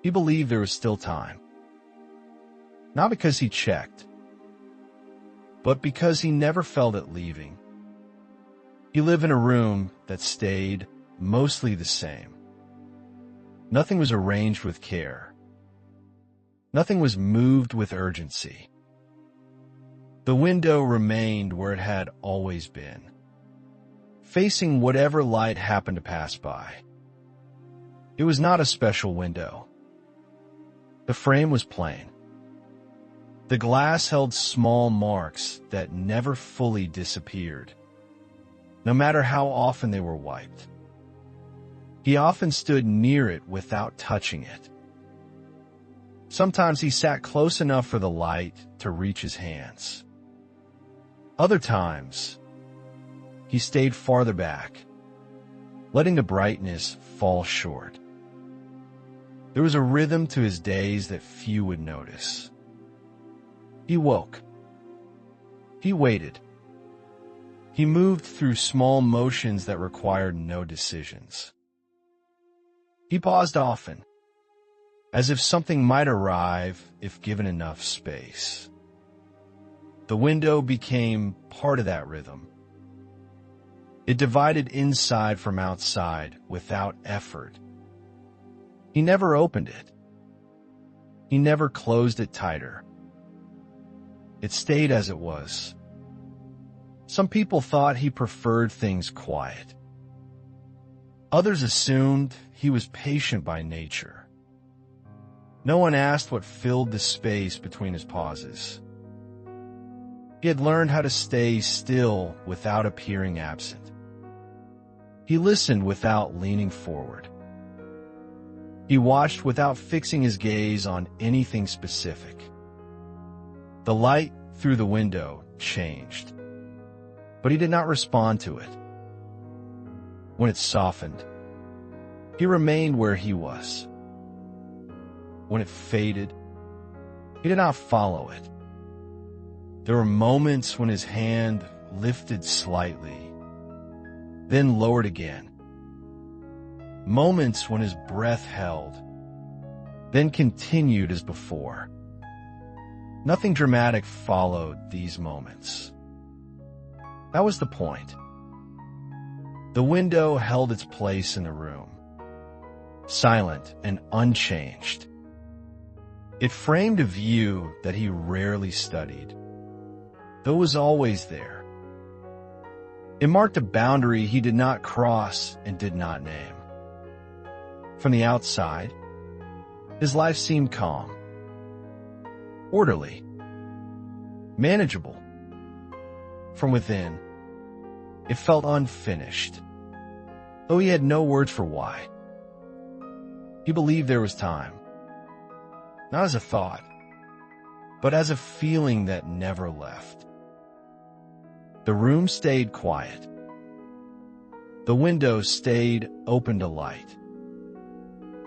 He believed there was still time. Not because he checked, but because he never felt it leaving. He lived in a room that stayed mostly the same. Nothing was arranged with care. Nothing was moved with urgency. The window remained where it had always been, facing whatever light happened to pass by. It was not a special window. The frame was plain. The glass held small marks that never fully disappeared, no matter how often they were wiped. He often stood near it without touching it. Sometimes he sat close enough for the light to reach his hands. Other times, he stayed farther back, letting the brightness fall short. There was a rhythm to his days that few would notice. He woke. He waited. He moved through small motions that required no decisions. He paused often, as if something might arrive if given enough space. The window became part of that rhythm. It divided inside from outside without effort. He never opened it. He never closed it tighter. It stayed as it was. Some people thought he preferred things quiet. Others assumed he was patient by nature. No one asked what filled the space between his pauses. He had learned how to stay still without appearing absent. He listened without leaning forward. He watched without fixing his gaze on anything specific. The light through the window changed, but he did not respond to it. When it softened, he remained where he was. When it faded, he did not follow it. There were moments when his hand lifted slightly, then lowered again. Moments when his breath held, then continued as before. Nothing dramatic followed these moments. That was the point. The window held its place in the room, silent and unchanged. It framed a view that he rarely studied, though it was always there. It marked a boundary he did not cross and did not name. From the outside, his life seemed calm, orderly, manageable. From within, it felt unfinished, though he had no words for why. He believed there was time, not as a thought, but as a feeling that never left. The room stayed quiet. The window stayed open to light.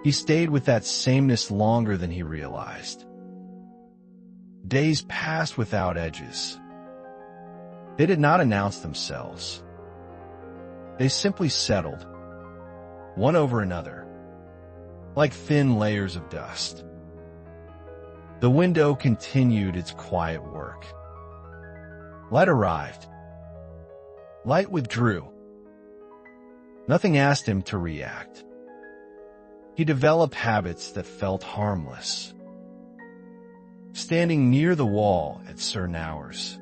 He stayed with that sameness longer than he realized. Days passed without edges. They did not announce themselves. They simply settled, one over another, like thin layers of dust. The window continued its quiet work. Light arrived. Light withdrew. Nothing asked him to react. He developed habits that felt harmless. Standing near the wall at certain hours.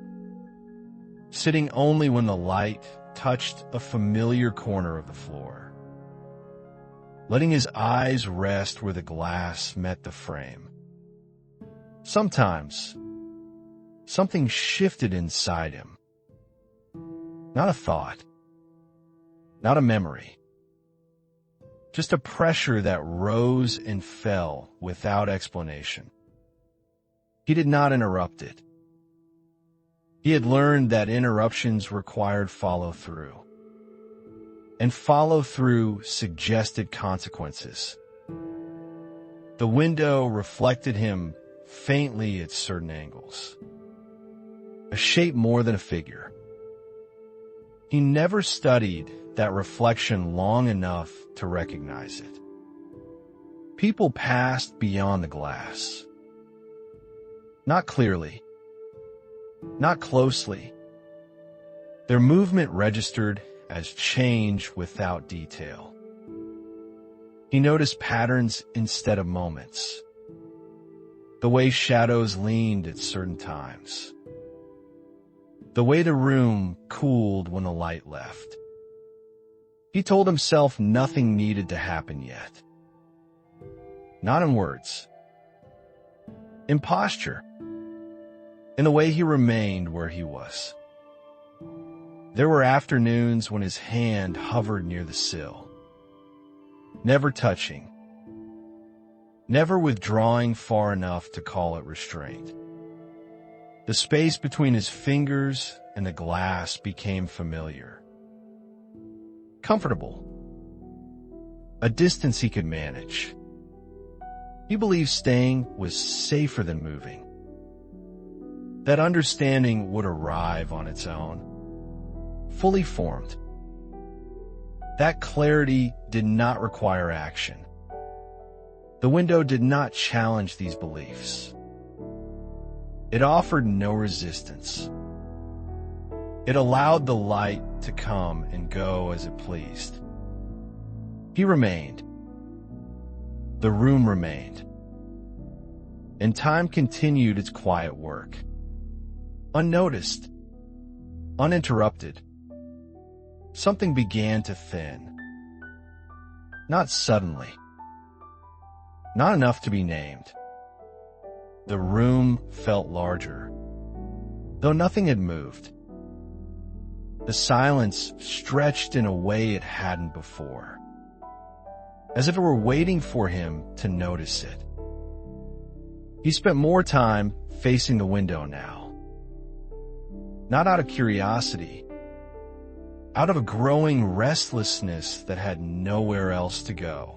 Sitting only when the light touched a familiar corner of the floor. Letting his eyes rest where the glass met the frame. Sometimes, something shifted inside him. Not a thought. Not a memory. Just a pressure that rose and fell without explanation. He did not interrupt it. He had learned that interruptions required follow-through, and follow-through suggested consequences. The window reflected him faintly at certain angles, a shape more than a figure. He never studied that reflection long enough to recognize it. People passed beyond the glass. Not clearly. Not closely. Their movement registered as change without detail. He noticed patterns instead of moments. The way shadows leaned at certain times. The way the room cooled when the light left. He told himself nothing needed to happen yet. Not in words. In posture. In the way he remained where he was. There were afternoons when his hand hovered near the sill. Never touching. Never withdrawing far enough to call it restraint. The space between his fingers and the glass became familiar. Comfortable. A distance he could manage. He believed staying was safer than moving. That understanding would arrive on its own, fully formed. That clarity did not require action. The window did not challenge these beliefs. It offered no resistance. It allowed the light to come and go as it pleased. He remained. The room remained. And time continued its quiet work. Unnoticed. Uninterrupted. Something began to thin. Not suddenly. Not enough to be named. The room felt larger, though nothing had moved. The silence stretched in a way it hadn't before, as if it were waiting for him to notice it. He spent more time facing the window now. Not out of curiosity, out of a growing restlessness that had nowhere else to go.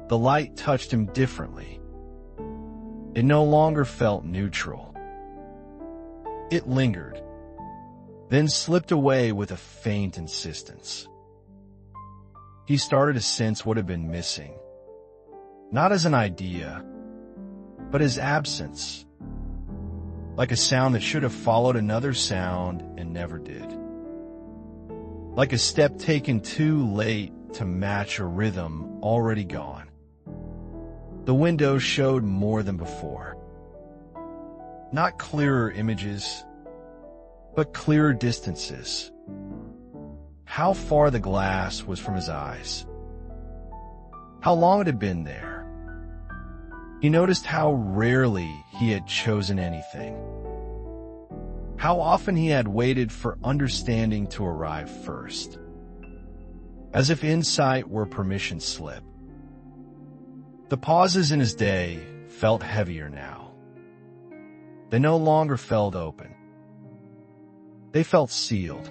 The light touched him differently. It no longer felt neutral. It lingered, then slipped away with a faint insistence. He started to sense what had been missing, not as an idea, but as absence, like a sound that should have followed another sound and never did. Like a step taken too late to match a rhythm already gone. The window showed more than before. Not clearer images, but clearer distances. How far the glass was from his eyes. How long it had been there. He noticed how rarely he had chosen anything. How often he had waited for understanding to arrive first. As if insight were a permission slip. The pauses in his day felt heavier now. They no longer felt open. They felt sealed.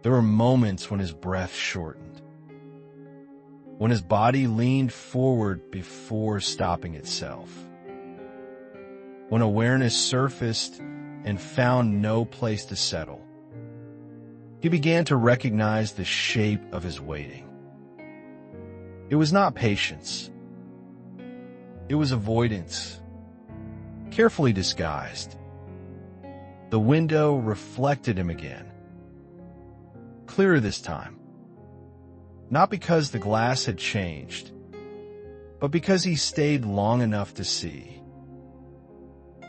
There were moments when his breath shortened. When his body leaned forward before stopping itself. When awareness surfaced and found no place to settle. He began to recognize the shape of his waiting. It was not patience. It was avoidance, carefully disguised. The window reflected him again. Clearer this time. Not because the glass had changed, but because he stayed long enough to see.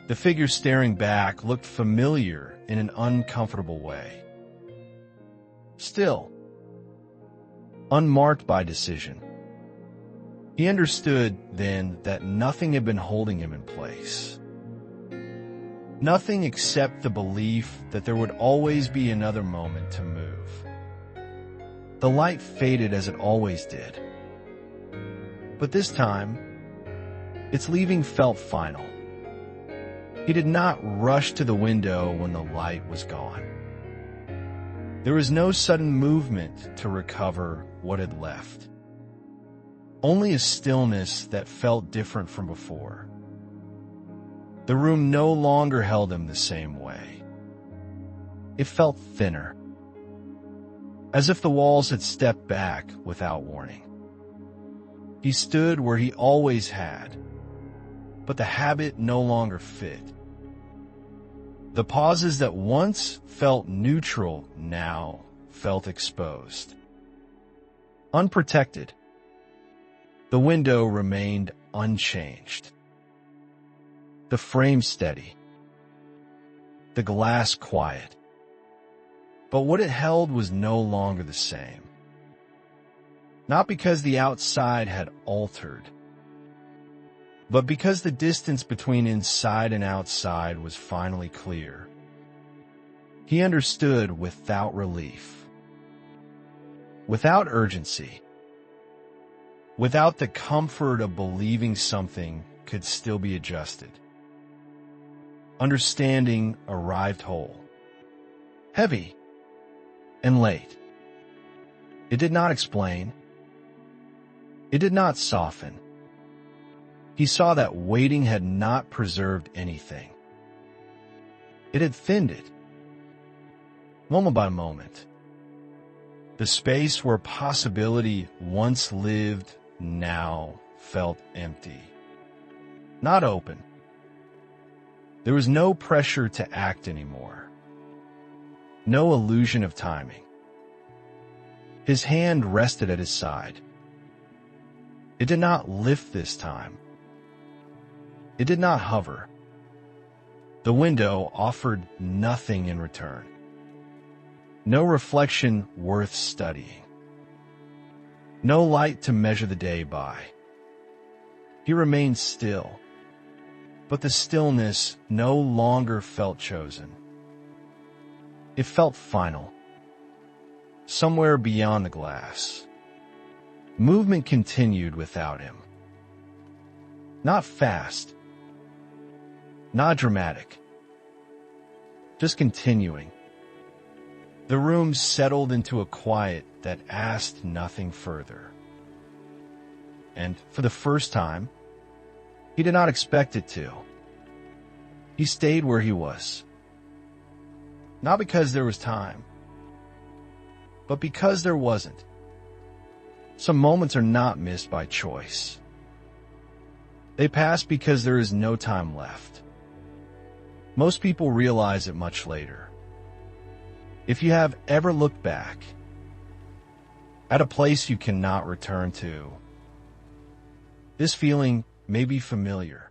The figure staring back looked familiar in an uncomfortable way. Still, unmarked by decision. He understood then that nothing had been holding him in place. Nothing except the belief that there would always be another moment to move. The light faded as it always did. But this time, its leaving felt final. He did not rush to the window when the light was gone. There was no sudden movement to recover what had left. Only a stillness that felt different from before. The room no longer held him the same way. It felt thinner, as if the walls had stepped back without warning. He stood where he always had, but the habit no longer fit. The pauses that once felt neutral now felt exposed. Unprotected, the window remained unchanged. The frame steady, the glass quiet. But what it held was no longer the same. Not because the outside had altered, but because the distance between inside and outside was finally clear. He understood without relief, without urgency, without the comfort of believing something could still be adjusted. Understanding arrived whole, heavy, and late. It did not explain. It did not soften. He saw that waiting had not preserved anything. It had thinned it, moment by moment. The space where possibility once lived now felt empty, not open. There was no pressure to act anymore, no illusion of timing. His hand rested at his side. It did not lift this time. It did not hover. The window offered nothing in return. No reflection worth studying. No light to measure the day by. He remained still, but the stillness no longer felt chosen. It felt final, somewhere beyond the glass. Movement continued without him. Not fast, not dramatic, just continuing. The room settled into a quiet that asked nothing further. And for the first time, he did not expect it to. He stayed where he was. Not because there was time, but because there wasn't. Some moments are not missed by choice. They pass because there is no time left. Most people realize it much later. If you have ever looked back at a place you cannot return to, this feeling may be familiar.